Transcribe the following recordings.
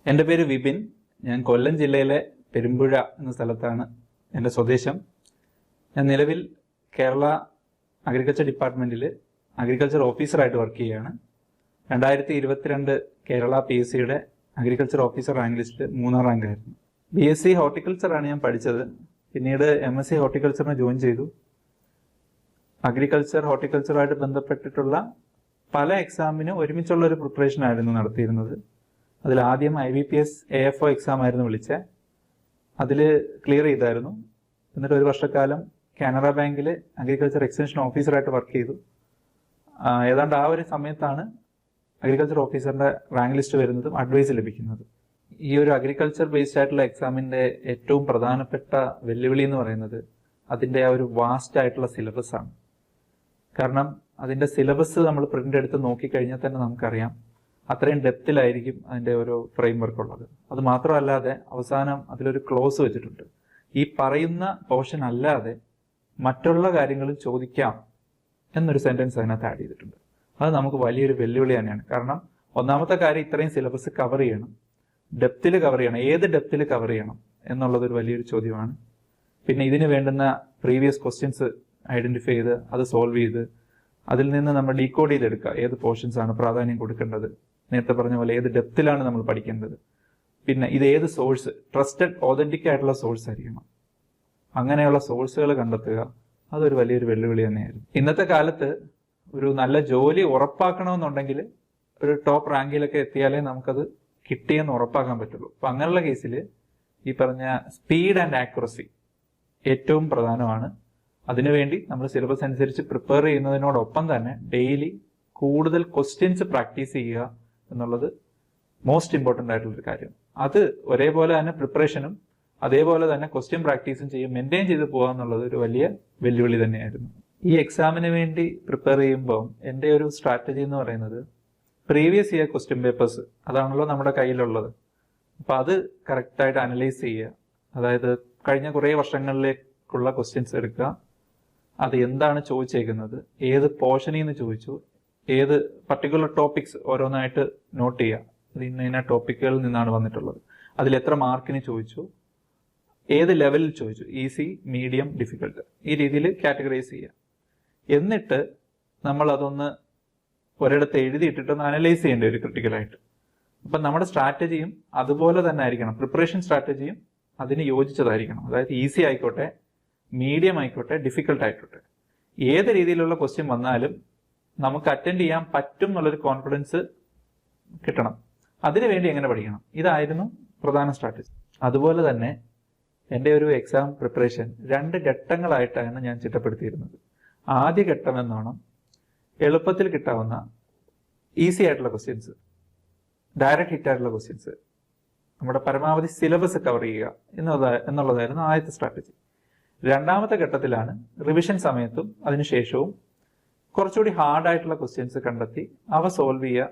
എൻ്റെ പേര് വിപിൻ. ഞാൻ കൊല്ലം ജില്ലയിലെ പെരുമ്പുഴ എന്ന സ്ഥലത്താണ് എൻ്റെ സ്വദേശം. ഞാൻ നിലവിൽ കേരള അഗ്രികൾച്ചർ ഡിപ്പാർട്ട്മെൻറ്റിൽ അഗ്രികൾച്ചർ ഓഫീസറായിട്ട് വർക്ക് ചെയ്യുകയാണ്. 2022 കേരള PSCയുടെ അഗ്രികൾച്ചർ ഓഫീസർ റാങ്ക് ലിസ്റ്റിൽ 3ാം റാങ്കായിരുന്നു. BSc ഹോർട്ടിക്കൾച്ചറാണ് ഞാൻ പഠിച്ചത്. പിന്നീട് MSc ഹോർട്ടിക്കൾച്ചറിന് ജോയിൻ ചെയ്തു. അഗ്രികൾച്ചർ ഹോർട്ടിക്കൾച്ചറുമായിട്ട് ബന്ധപ്പെട്ടിട്ടുള്ള പല എക്സാമിനും ഒരുമിച്ചുള്ള ഒരു പ്രിപ്പറേഷൻ ആയിരുന്നു നടത്തിയിരുന്നത്. അതിൽ ആദ്യം IBPS AFO എക്സാം ആയിരുന്നു വിളിച്ചത്. അതിൽ ക്ലിയർ ചെയ്തായിരുന്നു. എന്നിട്ട് ഒരു വർഷക്കാലം കാനറ ബാങ്കിൽ അഗ്രികൾച്ചർ എക്സ്റ്റൻഷൻ ഓഫീസറായിട്ട് വർക്ക് ചെയ്തു. ഏതാണ്ട് ആ ഒരു സമയത്താണ് അഗ്രികൾച്ചർ ഓഫീസറിന്റെ റാങ്ക് ലിസ്റ്റ് വരുന്നതും അഡ്വൈസ് ലഭിക്കുന്നതും. ഈ ഒരു അഗ്രികൾച്ചർ ബേസ്ഡ് ആയിട്ടുള്ള എക്സാമിന്റെ ഏറ്റവും പ്രധാനപ്പെട്ട വെല്ലുവിളി എന്ന് പറയുന്നത് അതിന്റെ ആ ഒരു വാസ്റ്റ് ആയിട്ടുള്ള സിലബസ് ആണ്. കാരണം അതിന്റെ സിലബസ് നമ്മൾ പ്രിന്റ് എടുത്ത് നോക്കിക്കഴിഞ്ഞാൽ തന്നെ നമുക്കറിയാം അത്രയും ഡെപ്തിലായിരിക്കും അതിന്റെ ഒരു ഫ്രെയിം വർക്ക് ഉള്ളത്. അത് മാത്രമല്ലാതെ അവസാനം അതിലൊരു ക്ലോസ് വെച്ചിട്ടുണ്ട്. ഈ പറയുന്ന പോർഷൻ അല്ലാതെ മറ്റുള്ള കാര്യങ്ങളും ചോദിക്കാം എന്നൊരു സെന്റൻസ് അതിനകത്ത് ആഡ് ചെയ്തിട്ടുണ്ട്. അത് നമുക്ക് വലിയൊരു വെല്ലുവിളി തന്നെയാണ്. കാരണം ഒന്നാമത്തെ കാര്യം, ഇത്രയും സിലബസ് കവർ ചെയ്യണം, ഡെപ്തിൽ കവർ ചെയ്യണം. ഏത് ഡെപ്തിൽ കവർ ചെയ്യണം എന്നുള്ളതൊരു വലിയൊരു ചോദ്യമാണ്. പിന്നെ ഇതിന് വേണ്ടുന്ന പ്രീവിയസ് ക്വസ്റ്റ്യൻസ് ഐഡന്റിഫൈ ചെയ്ത് അത് സോൾവ് ചെയ്ത് അതിൽ നിന്ന് നമ്മൾ ഡീകോഡ് ചെയ്തെടുക്കുക. ഏത് പോർഷൻസ് ആണ് പ്രാധാന്യം കൊടുക്കേണ്ടത്, നേരത്തെ പറഞ്ഞ പോലെ ഏത് ഡെപ്തിലാണ് നമ്മൾ പഠിക്കേണ്ടത്, പിന്നെ ഇത് ഏത് സോഴ്സ്, ട്രസ്റ്റഡ് ഓതന്റിക് ആയിട്ടുള്ള സോഴ്സ് ആയിരിക്കണം. അങ്ങനെയുള്ള സോഴ്സുകൾ കണ്ടെത്തുക, അതൊരു വലിയൊരു വെല്ലുവിളി തന്നെയായിരുന്നു. ഇന്നത്തെ കാലത്ത് ഒരു നല്ല ജോലി ഉറപ്പാക്കണമെന്നുണ്ടെങ്കിൽ ഒരു ടോപ്പ് റാങ്കിലൊക്കെ എത്തിയാലേ നമുക്കത് കിട്ടിയെന്ന് ഉറപ്പാക്കാൻ പറ്റുള്ളൂ. അപ്പൊ അങ്ങനെയുള്ള കേസിൽ ഈ പറഞ്ഞ സ്പീഡ് ആൻഡ് ആക്യുറസി ഏറ്റവും പ്രധാനമാണ്. അതിനുവേണ്ടി നമ്മൾ സിലബസ് അനുസരിച്ച് പ്രിപ്പയർ ചെയ്യുന്നതിനോടൊപ്പം തന്നെ ഡെയിലി കൂടുതൽ ക്വസ്റ്റ്യൻസ് പ്രാക്ടീസ് ചെയ്യുക എന്നുള്ളത് മോസ്റ്റ് ഇമ്പോർട്ടൻ്റ് ആയിട്ടുള്ളൊരു കാര്യം. അത് ഒരേപോലെ തന്നെ പ്രിപ്പറേഷനും അതേപോലെ തന്നെ ക്വസ്റ്റ്യൻ പ്രാക്ടീസും മെയിൻറ്റെയിൻ ചെയ്ത് പോകുക എന്നുള്ളത് ഒരു വലിയ വെല്ലുവിളി തന്നെയായിരുന്നു. ഈ എക്സാമിന് വേണ്ടി പ്രിപ്പയർ ചെയ്യുമ്പോൾ എൻ്റെ ഒരു സ്ട്രാറ്റജി എന്ന് പറയുന്നത് പ്രീവിയസ് ഇയർ ക്വസ്റ്റ്യൻ പേപ്പേഴ്സ്, അതാണല്ലോ നമ്മുടെ കയ്യിലുള്ളത്. അപ്പം അത് കറക്റ്റായിട്ട് അനലൈസ് ചെയ്യുക. അതായത് കഴിഞ്ഞ കുറേ വർഷങ്ങളിലേക്കുള്ള ക്വസ്റ്റ്യൻസ് എടുക്കുക. അത് എന്താണ് ചോദിച്ചേക്കുന്നത്, ഏത് പോർഷനിൽ നിന്ന് ചോദിച്ചു, ഏത് പർട്ടിക്കുലർ ടോപ്പിക്സ് ഓരോന്നായിട്ട് നോട്ട് ചെയ്യുക. അത് ഇന്ന ടോപ്പിക്കുകളിൽ നിന്നാണ് വന്നിട്ടുള്ളത്, അതിൽ എത്ര മാർക്കിന് ചോദിച്ചു, ഏത് ലെവലിൽ ചോദിച്ചു, ഈസി, മീഡിയം, ഡിഫിക്കൽട്ട്, ഈ രീതിയിൽ കാറ്റഗറൈസ് ചെയ്യുക. എന്നിട്ട് നമ്മൾ അതൊന്ന് ഒരിടത്ത് എഴുതിയിട്ടിട്ടൊന്ന് അനലൈസ് ചെയ്യേണ്ട ഒരു ക്രിട്ടിക്കലായിട്ട്. അപ്പം നമ്മുടെ സ്ട്രാറ്റജിയും അതുപോലെ തന്നെ ആയിരിക്കണം. പ്രിപ്പറേഷൻ സ്ട്രാറ്റജിയും അതിന് യോജിച്ചതായിരിക്കണം. അതായത് ഈസി ആയിക്കോട്ടെ, മീഡിയം ആയിക്കോട്ടെ, ഡിഫിക്കൽട്ട് ആയിക്കോട്ടെ, ഏത് രീതിയിലുള്ള ക്വസ്റ്റ്യൻ വന്നാലും നമുക്ക് അറ്റൻഡ് ചെയ്യാൻ പറ്റും എന്നുള്ളൊരു കോൺഫിഡൻസ് കിട്ടണം. അതിനുവേണ്ടി എങ്ങനെ പഠിക്കണം, ഇതായിരുന്നു പ്രധാന സ്ട്രാറ്റജി. അതുപോലെ തന്നെ എൻ്റെ ഒരു എക്സാം പ്രിപ്പറേഷൻ 2 ഘട്ടങ്ങളായിട്ടാണ് ഞാൻ ചിട്ടപ്പെടുത്തിയിരുന്നത്. ആദ്യ ഘട്ടം എന്നോണം എളുപ്പത്തിൽ കിട്ടാവുന്ന ഈസി ആയിട്ടുള്ള ക്വസ്റ്റ്യൻസ്, ഡയറക്റ്റ് ഹിറ്റ് ആയിട്ടുള്ള ക്വസ്റ്റ്യൻസ്, നമ്മുടെ പരമാവധി സിലബസ് കവർ ചെയ്യുക എന്നുള്ളതായിരുന്നു ആദ്യത്തെ സ്ട്രാറ്റജി. രണ്ടാമത്തെ ഘട്ടത്തിലാണ് റിവിഷൻ സമയത്തും അതിനുശേഷവും കുറച്ചുകൂടി ഹാർഡായിട്ടുള്ള ക്വസ്റ്റ്യൻസ് കണ്ടെത്തി അവ സോൾവ് ചെയ്യുക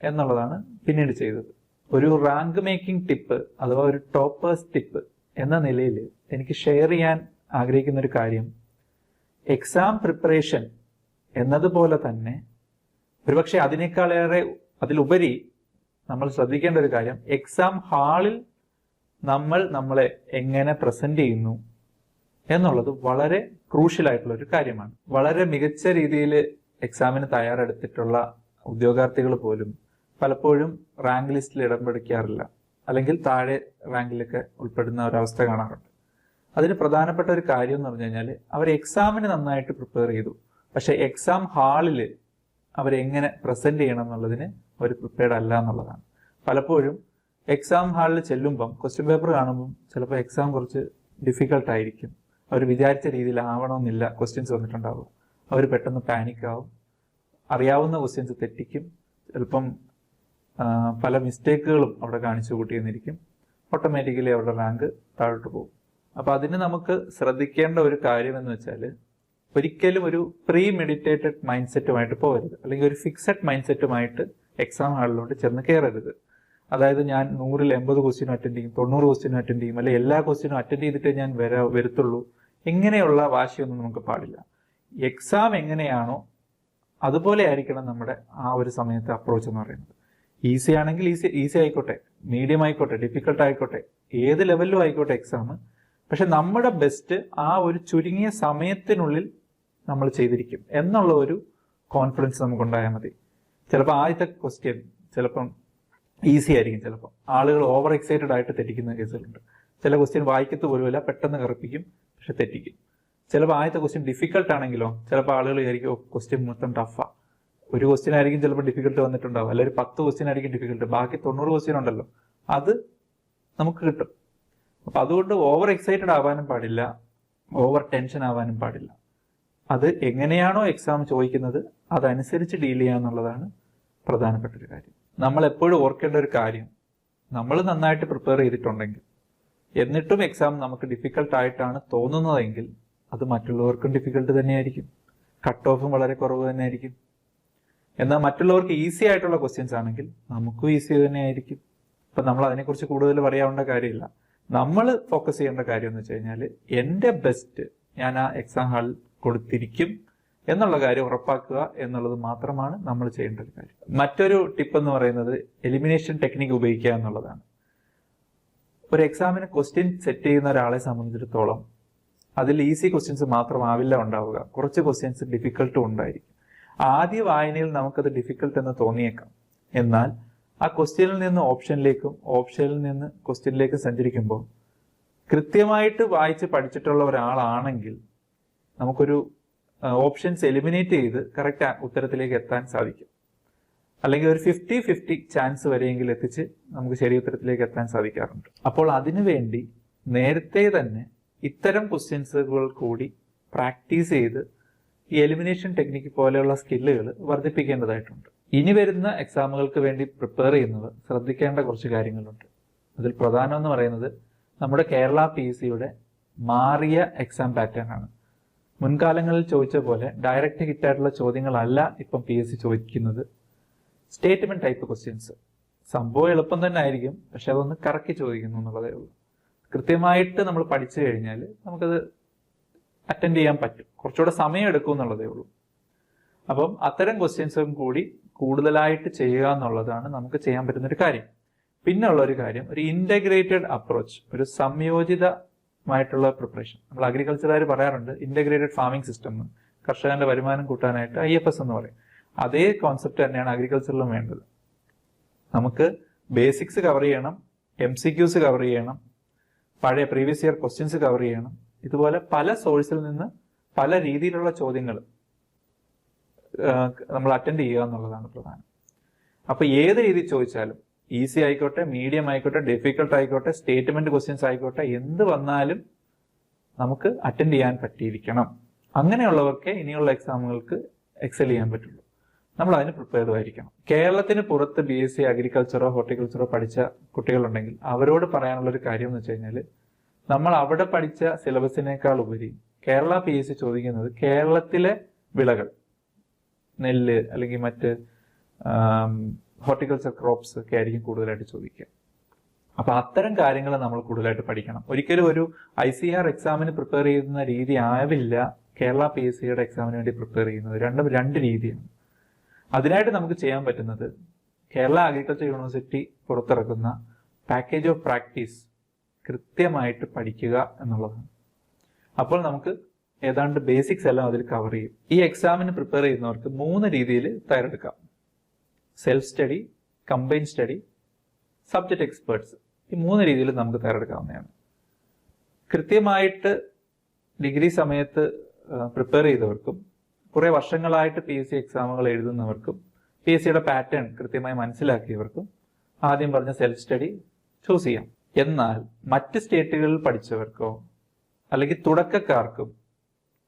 എന്നുള്ളതാണ് പിന്നീട് ചെയ്തത്. ഒരു റാങ്ക് മേക്കിംഗ് ടിപ്പ് അഥവാ ഒരു ടോപ്പേഴ്സ് ടിപ്പ് എന്ന നിലയിൽ എനിക്ക് ഷെയർ ചെയ്യാൻ ആഗ്രഹിക്കുന്ന ഒരു കാര്യം, എക്സാം പ്രിപ്പറേഷൻ എന്നതുപോലെ തന്നെ ഒരുപക്ഷെ അതിനേക്കാളേറെ അതിലുപരി നമ്മൾ ശ്രദ്ധിക്കേണ്ട ഒരു കാര്യം, എക്സാം ഹാളിൽ നമ്മളെ എങ്ങനെ പ്രസന്റ് ചെയ്യുന്നു എന്നുള്ളത് വളരെ ക്രൂഷ്യൽ ആയിട്ടുള്ള ഒരു കാര്യമാണ്. വളരെ മികച്ച രീതിയിൽ എക്സാമിന് തയ്യാറെടുത്തിട്ടുള്ള ഉദ്യോഗാർത്ഥികൾ പോലും പലപ്പോഴും റാങ്ക് ലിസ്റ്റിൽ ഇടം പിടിക്കാറില്ല, അല്ലെങ്കിൽ താഴെ റാങ്കിലൊക്കെ ഉൾപ്പെടുന്ന ഒരവസ്ഥ കാണാറുണ്ട്. അതിന് പ്രധാനപ്പെട്ട ഒരു കാര്യം എന്ന് പറഞ്ഞു കഴിഞ്ഞാൽ അവർ എക്സാമിന് നന്നായിട്ട് പ്രിപ്പയർ ചെയ്തു, പക്ഷെ എക്സാം ഹാളിൽ അവരെങ്ങനെ പ്രസന്റ് ചെയ്യണം എന്നുള്ളതിന് അവർ പ്രിപ്പയർഡ് അല്ല എന്നുള്ളതാണ്. പലപ്പോഴും എക്സാം ഹാളിൽ ചെല്ലുമ്പം ക്വസ്റ്റ്യൻ പേപ്പർ കാണുമ്പം ചിലപ്പോൾ എക്സാം കുറച്ച് ഡിഫിക്കൽട്ട് ആയിരിക്കും. അവർ വിചാരിച്ച രീതിയിൽ ആവണമെന്നില്ല ക്വസ്റ്റ്യൻസ് വന്നിട്ടുണ്ടാവും. അവർ പെട്ടെന്ന് പാനിക് ആവും, അറിയാവുന്ന ക്വസ്റ്റ്യൻസ് തെറ്റിക്കും, ചിലപ്പം പല മിസ്റ്റേക്കുകളും അവിടെ കാണിച്ചു കൂട്ടിയെന്നിരിക്കും. ഓട്ടോമാറ്റിക്കലി അവരുടെ റാങ്ക് താഴോട്ട് പോകും. അപ്പം അതിന് നമുക്ക് ശ്രദ്ധിക്കേണ്ട ഒരു കാര്യം എന്ന് വെച്ചാൽ, ഒരിക്കലും ഒരു പ്രീ മെഡിറ്റേറ്റഡ് മൈൻഡ് സെറ്റുമായിട്ട് പോകരുത്, അല്ലെങ്കിൽ ഒരു ഫിക്സഡ് മൈൻഡ് സെറ്റുമായിട്ട് എക്സാം ഹാളിലോട്ട് ചെന്ന് കയറരുത്. അതായത് ഞാൻ 100ൽ 80 ക്വസ്റ്റ്യനും അറ്റൻഡ് ചെയ്യും, 90 ക്വസ്റ്റ്യനും അറ്റൻഡ് ചെയ്യും, അല്ലെങ്കിൽ എല്ലാ ക്വസ്റ്റ്യനും അറ്റൻഡ് ചെയ്തിട്ട് ഞാൻ വരത്തുള്ളൂ. ഇങ്ങനെയുള്ള വാശിയൊന്നും നമുക്ക് പാടില്ല. എക്സാം എങ്ങനെയാണോ അതുപോലെ ആയിരിക്കണം നമ്മുടെ ആ ഒരു സമയത്തെ അപ്രോച്ച് എന്ന് പറയുന്നത്. ഈസി ആണെങ്കിൽ ഈസി ആയിക്കോട്ടെ, മീഡിയം ആയിക്കോട്ടെ, ഡിഫിക്കൽട്ട് ആയിക്കോട്ടെ, ഏത് ലെവലിലും ആയിക്കോട്ടെ എക്സാം. പക്ഷെ നമ്മുടെ ബെസ്റ്റ് ആ ഒരു ചുരുങ്ങിയ സമയത്തിനുള്ളിൽ നമ്മൾ ചെയ്തിരിക്കും എന്നുള്ള ഒരു കോൺഫിഡൻസ് നമുക്കുണ്ടായാൽ മതി. ചിലപ്പോൾ ആദ്യത്തെ ക്വസ്റ്റ്യൻ ചിലപ്പം ഈസി ആയിരിക്കും, ചിലപ്പോൾ ആളുകൾ ഓവർ എക്സൈറ്റഡ് ആയിട്ട് തെറ്റിക്കുന്ന കേസുകളുണ്ട്. ചില ക്വസ്റ്റ്യൻ വായിക്കത്ത് പോലുമില്ല, പെട്ടെന്ന് കറുപ്പിക്കും, പക്ഷെ തെറ്റിക്കും. ചിലപ്പോൾ ആദ്യത്തെ ക്വസ്റ്റ്യൻ ഡിഫിക്കൽട്ട് ആണെങ്കിലോ ചിലപ്പോൾ ആളുകൾ വിചാരിക്കും ക്വസ്റ്റ്യൻ മൊത്തം ടഫാ. ഒരു ക്വസ്റ്റ്യൻ ആയിരിക്കും ചിലപ്പോൾ ഡിഫിക്കൽട്ട് വന്നിട്ടുണ്ടാവും, അല്ലെങ്കിൽ 10 ക്വസ്റ്റ്യൻ ആയിരിക്കും ഡിഫിക്കൽട്ട്, ബാക്കി 90 ക്വസ്റ്റ്യൻ ഉണ്ടല്ലോ, അത് നമുക്ക് കിട്ടും. അപ്പൊ അതുകൊണ്ട് ഓവർ എക്സൈറ്റഡ് ആവാനും പാടില്ല, ഓവർ ടെൻഷൻ ആവാനും പാടില്ല. അത് എങ്ങനെയാണോ എക്സാം ചോദിക്കുന്നത് അതനുസരിച്ച് ഡീൽ ചെയ്യുക എന്നുള്ളതാണ് പ്രധാനപ്പെട്ട ഒരു കാര്യം. നമ്മൾ എപ്പോഴും ഓർക്കേണ്ട ഒരു കാര്യം, നമ്മൾ നന്നായിട്ട് പ്രിപ്പയർ ചെയ്തിട്ടുണ്ടെങ്കിൽ എന്നിട്ടും എക്സാം നമുക്ക് ഡിഫിക്കൽട്ട് ആയിട്ടാണ് തോന്നുന്നതെങ്കിൽ അത് മറ്റുള്ളവർക്കും ഡിഫിക്കൽട്ട് തന്നെയായിരിക്കും, കട്ട് ഓഫും വളരെ കുറവ് തന്നെയായിരിക്കും. എന്നാൽ മറ്റുള്ളവർക്ക് ഈസി ആയിട്ടുള്ള ക്വസ്റ്റ്യൻസ് ആണെങ്കിൽ നമുക്കും ഈസി തന്നെയായിരിക്കും. അപ്പൊ നമ്മൾ അതിനെക്കുറിച്ച് കൂടുതൽ പറയാവേണ്ട കാര്യമില്ല. നമ്മൾ ഫോക്കസ് ചെയ്യേണ്ട കാര്യം എന്ന് വെച്ച് കഴിഞ്ഞാൽ എൻ്റെ ബെസ്റ്റ് ഞാൻ ആ എക്സാം ഹാളിൽ കൊടുത്തിരിക്കും എന്നുള്ള കാര്യം ഉറപ്പാക്കുക എന്നുള്ളത് മാത്രമാണ് നമ്മൾ ചെയ്യേണ്ട ഒരു കാര്യം. മറ്റൊരു ടിപ്പ് എന്ന് പറയുന്നത് എലിമിനേഷൻ ടെക്നിക്ക് ഉപയോഗിക്കുക എന്നുള്ളതാണ്. ഒരു എക്സാമിന് ക്വസ്റ്റ്യൻ സെറ്റ് ചെയ്യുന്ന ഒരാളെ സംബന്ധിച്ചിടത്തോളം അതിൽ ഈസി ക്വസ്റ്റ്യൻസ് മാത്രമാവില്ല ഉണ്ടാവുക, കുറച്ച് ക്വസ്റ്റ്യൻസ് ഡിഫിക്കൽട്ടും ഉണ്ടായിരിക്കും. ആദ്യ വായനയിൽ നമുക്കത് ഡിഫിക്കൽട്ട് എന്ന് തോന്നിയേക്കാം, എന്നാൽ ആ ക്വസ്റ്റ്യനിൽ നിന്ന് ഓപ്ഷനിലേക്കും ഓപ്ഷനിൽ നിന്ന് ക്വസ്റ്റ്യനിലേക്കും സഞ്ചരിക്കുമ്പോൾ കൃത്യമായിട്ട് വായിച്ച് പഠിച്ചിട്ടുള്ള ഒരാളാണെങ്കിൽ നമുക്കൊരു ഓപ്ഷൻസ് എലിമിനേറ്റ് ചെയ്ത് കറക്റ്റ് ഉത്തരത്തിലേക്ക് എത്താൻ സാധിക്കും. അല്ലെങ്കിൽ ഒരു 50-50 ചാൻസ് വരെയെങ്കിൽ എത്തിച്ച് നമുക്ക് ശരി ഉത്തരത്തിലേക്ക് എത്താൻ സാധിക്കാറുണ്ട്. അപ്പോൾ അതിനുവേണ്ടി നേരത്തെ തന്നെ ഇത്തരം ക്വസ്റ്റ്യൻസുകൾ കൂടി പ്രാക്ടീസ് ചെയ്ത് ഈ എലിമിനേഷൻ ടെക്നിക്ക് പോലെയുള്ള സ്കില്ലുകൾ വർദ്ധിപ്പിക്കേണ്ടതായിട്ടുണ്ട്. ഇനി വരുന്ന എക്സാമുകൾക്ക് വേണ്ടി പ്രിപ്പയർ ചെയ്യുന്നവർ ശ്രദ്ധിക്കേണ്ട കുറച്ച് കാര്യങ്ങളുണ്ട്. അതിൽ പ്രധാനം എന്ന് പറയുന്നത് നമ്മുടെ കേരള PSCയുടെ മാറിയ എക്സാം പാറ്റേൺ ആണ്. മുൻകാലങ്ങളിൽ ചോദിച്ച പോലെ ഡയറക്റ്റ് ഹിറ്റായിട്ടുള്ള ചോദ്യങ്ങളല്ല ഇപ്പം PSC ചോദിക്കുന്നത്. സ്റ്റേറ്റ്മെന്റ് ടൈപ്പ് ക്വസ്റ്റ്യൻസ് സംഭവം എളുപ്പം തന്നെ ആയിരിക്കും, പക്ഷെ അതൊന്ന് കറക്കി ചോദിക്കുന്നു എന്നുള്ളതേ ഉള്ളൂ. കൃത്യമായിട്ട് നമ്മൾ പഠിച്ചു കഴിഞ്ഞാൽ നമുക്കത് അറ്റൻഡ് ചെയ്യാൻ പറ്റും, കുറച്ചുകൂടെ സമയം എടുക്കും എന്നുള്ളതേ ഉള്ളൂ. അപ്പം അത്തരം ക്വസ്റ്റ്യൻസും കൂടി കൂടുതലായിട്ട് ചെയ്യുക എന്നുള്ളതാണ് നമുക്ക് ചെയ്യാൻ പറ്റുന്ന ഒരു കാര്യം. പിന്നെ ഉള്ള ഒരു കാര്യം, ഒരു ഇന്റഗ്രേറ്റഡ് അപ്രോച്ച്, ഒരു സംയോജിതമായിട്ടുള്ള പ്രിപ്പറേഷൻ. നമ്മൾ അഗ്രികൾച്ചറുകാർ പറയാറുണ്ട് ഇന്റഗ്രേറ്റഡ് ഫാമിംഗ് സിസ്റ്റം എന്ന്. കർഷകന്റെ വരുമാനം കൂട്ടാനായിട്ട് IFS എന്ന് പറയും. അതേ കോൺസെപ്റ്റ് തന്നെയാണ് അഗ്രികൾച്ചറിലും വേണ്ടത്. നമുക്ക് ബേസിക്സ് കവർ ചെയ്യണം, MCQs കവർ ചെയ്യണം, പഴയ പ്രീവിയസ് ഇയർ ക്വസ്റ്റ്യൻസ് കവർ ചെയ്യണം. ഇതുപോലെ പല സോഴ്സിൽ നിന്ന് പല രീതിയിലുള്ള ചോദ്യങ്ങൾ നമ്മൾ അറ്റൻഡ് ചെയ്യുക എന്നുള്ളതാണ് പ്രധാനം. അപ്പൊ ഏത് രീതി ചോദിച്ചാലും, ഈസി ആയിക്കോട്ടെ, മീഡിയം ആയിക്കോട്ടെ, ഡിഫിക്കൽട്ട് ആയിക്കോട്ടെ, സ്റ്റേറ്റ്മെന്റ് ക്വസ്റ്റ്യൻസ് ആയിക്കോട്ടെ, എന്ത് വന്നാലും നമുക്ക് അറ്റൻഡ് ചെയ്യാൻ പറ്റിയിരിക്കണം. അങ്ങനെയുള്ളവർക്കേ ഇനിയുള്ള എക്സാമുകൾക്ക് എക്സൽ ചെയ്യാൻ പറ്റുള്ളൂ. നമ്മൾ അതിന് പ്രിപ്പയർഡ് ആയിരിക്കണം. കേരളത്തിന് പുറത്ത് BSc അഗ്രികൾച്ചറോ ഹോർട്ടിക്കൾച്ചറോ പഠിച്ച കുട്ടികളുണ്ടെങ്കിൽ അവരോട് പറയാനുള്ള ഒരു കാര്യം എന്ന് വെച്ച് കഴിഞ്ഞാൽ, നമ്മൾ അവിടെ പഠിച്ച സിലബസിനേക്കാൾ ഉപരി കേരള PSC ചോദിക്കുന്നത് കേരളത്തിലെ വിളകൾ, നെല്ല് അല്ലെങ്കിൽ മറ്റ് ഹോർട്ടിക്കൾച്ചർ ക്രോപ്സ് ഒക്കെ ആയിരിക്കും കൂടുതലായിട്ട് ചോദിക്കുക. അപ്പൊ അത്തരം കാര്യങ്ങൾ നമ്മൾ കൂടുതലായിട്ട് പഠിക്കണം. ഒരിക്കലും ഒരു ICAR എക്സാമിന് പ്രിപ്പയർ ചെയ്യുന്ന രീതി ആവില്ല കേരള PSCയുടെ എക്സാമിന് വേണ്ടി പ്രിപ്പയർ ചെയ്യുന്നത്. രണ്ടും രണ്ട് രീതിയാണ്. അതിനായിട്ട് നമുക്ക് ചെയ്യാൻ പറ്റുന്നത് കേരള അഗ്രികൾച്ചർ യൂണിവേഴ്സിറ്റി പുറത്തിറക്കുന്ന പാക്കേജ് ഓഫ് പ്രാക്ടീസ് കൃത്യമായിട്ട് പഠിക്കുക എന്നുള്ളതാണ്. അപ്പോൾ നമുക്ക് ഏതാണ്ട് ബേസിക്സ് എല്ലാം അതിൽ കവർ ചെയ്യും. ഈ എക്സാമിന് പ്രിപ്പയർ ചെയ്യുന്നവർക്ക് 3 രീതിയിൽ തയ്യാറെടുക്കാം: self study, combine study, subject experts. ഈ 3 രീതിയിൽ നമുക്ക് തയ്യാറെടുക്കാവുന്നതാണ്. കൃത്യമായിട്ട് ഡിഗ്രി സമയത്ത് പ്രിപ്പയർ ചെയ്തവർക്കും കുറെ വർഷങ്ങളായിട്ട് PSC എക്സാമുകൾ എഴുതുന്നവർക്കും PSCയുടെ പാറ്റേൺ കൃത്യമായി മനസ്സിലാക്കിയവർക്കും ആദ്യം പറഞ്ഞ സെൽഫ് സ്റ്റഡി ചൂസ് ചെയ്യാം. എന്നാൽ മറ്റ് സ്റ്റേറ്റുകളിൽ പഠിച്ചവർക്കോ അല്ലെങ്കിൽ തുടക്കക്കാർക്കും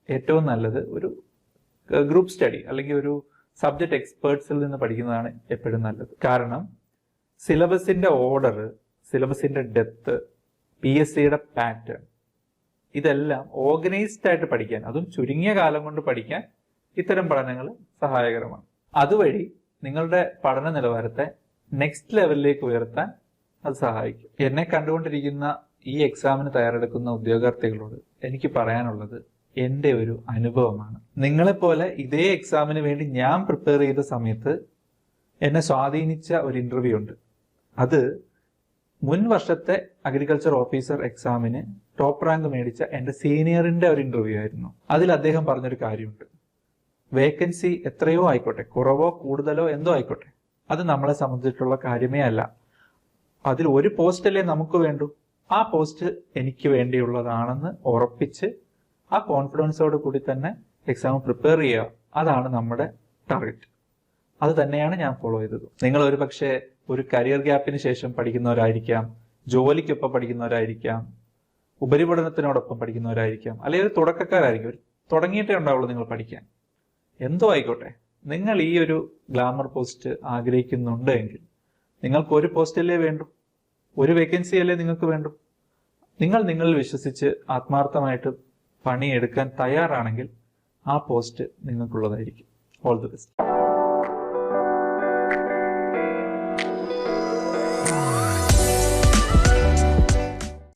ഏറ്റവും നല്ലത് ഒരു ഗ്രൂപ്പ് സ്റ്റഡി അല്ലെങ്കിൽ ഒരു സബ്ജക്ട് എക്സ്പേർട്സിൽ നിന്ന് പഠിക്കുന്നതാണ് എപ്പോഴും നല്ലത്. കാരണം സിലബസിന്റെ ഓർഡർ, സിലബസിന്റെ ഡെപ്ത്, PSCയുടെ പാറ്റേൺ, ഇതെല്ലാം ഓർഗനൈസ്ഡ് ആയിട്ട് പഠിക്കാൻ, അതും ചുരുങ്ങിയ കാലം കൊണ്ട് പഠിക്കാൻ ഇത്തരം പഠനങ്ങൾ സഹായകരമാണ്. അതുവഴി നിങ്ങളുടെ പഠന നിലവാരത്തെ നെക്സ്റ്റ് ലെവലിലേക്ക് ഉയർത്താൻ അത് സഹായിക്കും. എന്നെ കണ്ടുകൊണ്ടിരിക്കുന്ന ഈ എക്സാമിന് തയ്യാറെടുക്കുന്ന ഉദ്യോഗാർത്ഥികളോട് എനിക്ക് പറയാനുള്ളത് എൻ്റെ ഒരു അനുഭവമാണ്. നിങ്ങളെപ്പോലെ ഇതേ എക്സാമിന് വേണ്ടി ഞാൻ പ്രിപ്പയർ ചെയ്ത സമയത്ത് എന്നെ സ്വാധീനിച്ച ഒരു ഇന്റർവ്യൂ ഉണ്ട്. അത് മുൻ വർഷത്തെ അഗ്രികൾച്ചർ ഓഫീസർ എക്സാമിന് ടോപ്പ് റാങ്ക് മേടിച്ച എൻ്റെ സീനിയറിന്റെ ഒരു ഇന്റർവ്യൂ ആയിരുന്നു. അതിൽ അദ്ദേഹം പറഞ്ഞൊരു കാര്യമുണ്ട്. വേക്കൻസി എത്രയോ ആയിക്കോട്ടെ, കുറവോ കൂടുതലോ എന്തോ ആയിക്കോട്ടെ, അത് നമ്മളെ സംബന്ധിച്ചിട്ടുള്ള കാര്യമേ അല്ല. അതിൽ ഒരു പോസ്റ്റല്ലേ നമുക്ക് വേണ്ടൂ. ആ പോസ്റ്റ് എനിക്ക് വേണ്ടിയുള്ളതാണെന്ന് ഉറപ്പിച്ച് ആ കോൺഫിഡൻസോട് കൂടി തന്നെ എക്സാം പ്രിപ്പയർ ചെയ്യുക. അതാണ് നമ്മുടെ ടാർഗറ്റ്. അത് തന്നെയാണ് ഞാൻ ഫോളോ ചെയ്തത്. നിങ്ങൾ ഒരു പക്ഷേ ഒരു കരിയർ ഗ്യാപ്പിന് ശേഷം പഠിക്കുന്നവരായിരിക്കാം, ജോലിക്കൊപ്പം പഠിക്കുന്നവരായിരിക്കാം, ഉപരിപഠനത്തിനോടൊപ്പം പഠിക്കുന്നവരായിരിക്കാം, അല്ലെങ്കിൽ ഒരു തുടക്കക്കാരായിരിക്കും. തുടങ്ങിയിട്ടേ ഉണ്ടാവുള്ളൂ നിങ്ങൾ പഠിക്കാൻ. എന്തോ ആയിക്കോട്ടെ, നിങ്ങൾ ഈ ഒരു ഗ്ലാമർ പോസ്റ്റ് ആഗ്രഹിക്കുന്നുണ്ട് എങ്കിൽ നിങ്ങൾക്ക് ഒരു പോസ്റ്റല്ലേ വേണ്ടൂ, ഒരു വേക്കൻസി അല്ലേ നിങ്ങൾക്ക് വേണ്ടൂ. നിങ്ങൾ നിങ്ങളിൽ വിശ്വസിച്ച് ആത്മാർത്ഥമായിട്ട് പണിയെടുക്കാൻ തയ്യാറാണെങ്കിൽ ആ പോസ്റ്റ് നിങ്ങൾക്കുള്ളതായിരിക്കും. All the best.